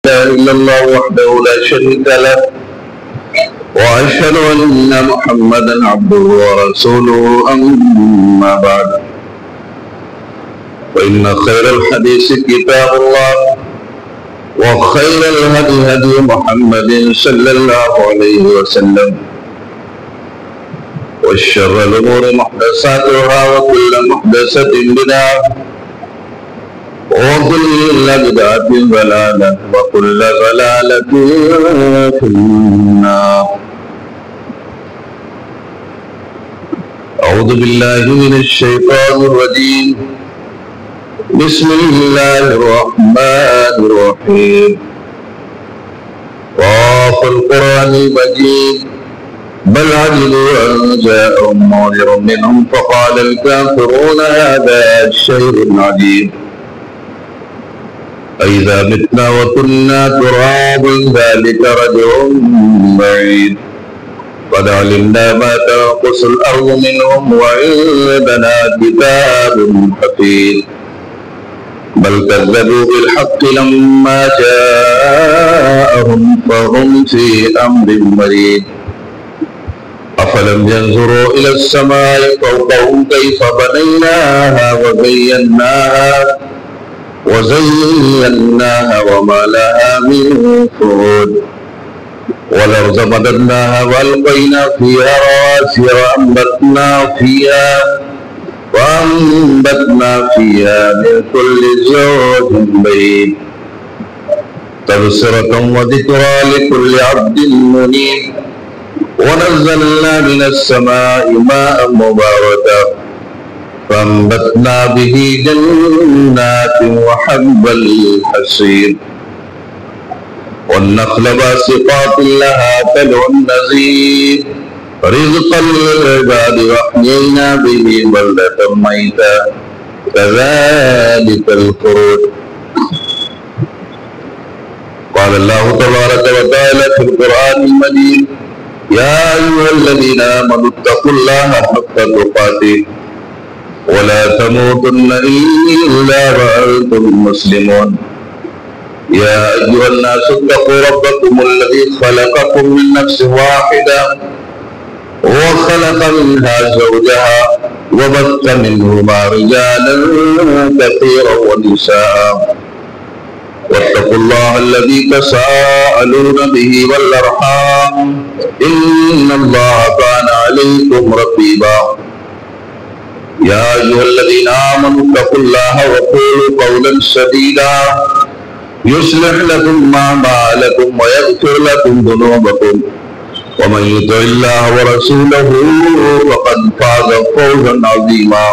لا إله إلا الله وحده لا شريك له وأشهد أن محمدا عبده ورسوله أما بعد فإن خير الحديث كتاب الله وخير الهدي هدي محمد صلى الله عليه وسلم وشر الأمور محدثاتها وكل محدثة بدعة وكل بدعة ضلالة وكل ضلالة في النار. أعوذ بالله من الشيطان الرجيم. بسم الله الرحمن الرحيم. طاف القرآن المجيد بل عجلوا أن جاءهم منذر منهم فقال الكافرون هذا شيء عجيب أإذا متنا وكنا ترابا ذلك رجع بعيد قد علمنا ما تنقص الأرض منهم وعندنا كتاب حفيظ بل كذبوا بالحق لما جاءهم فهم في أمر مريض أفلم ينظروا إلى السماء فوقهم كيف بنيناها وزيناها وما لها من فروج والأرض مددناها وألقينا فيها رواسي وأنبتنا فيها من كل زوج بهيج تبصرة وذكرى لكل عبد منيب ونزلنا من السماء ماء مباركا فأنبتنا به جنات وحب الحصيد والنخل باسقات لها طلع نضيد رزقا للعباد وأحيينا به بلدة ميتا كذلك الخروج. قال الله تبارك وتعالى في القرآن المجيد يا أيها الذين آمنوا اتقوا الله حق تقاته ولا تموتن إلا وأنتم مسلمون. يا أيها الناس اتقوا ربكم الذي خلقكم من نفس واحدة وخلق منها زوجها وبث منهما رجالا كثيرا ونساء واتقوا الله الذي تساءلون به والأرحام إن الله كان عليكم رقيبا. يا أيها الذين آمنوا اتقوا الله وقولوا قولا سديدا يصلح لكم أعمالكم ويغفر لكم ذنوبكم ومن يطع الله ورسوله فقد فاز فوزا عظيما.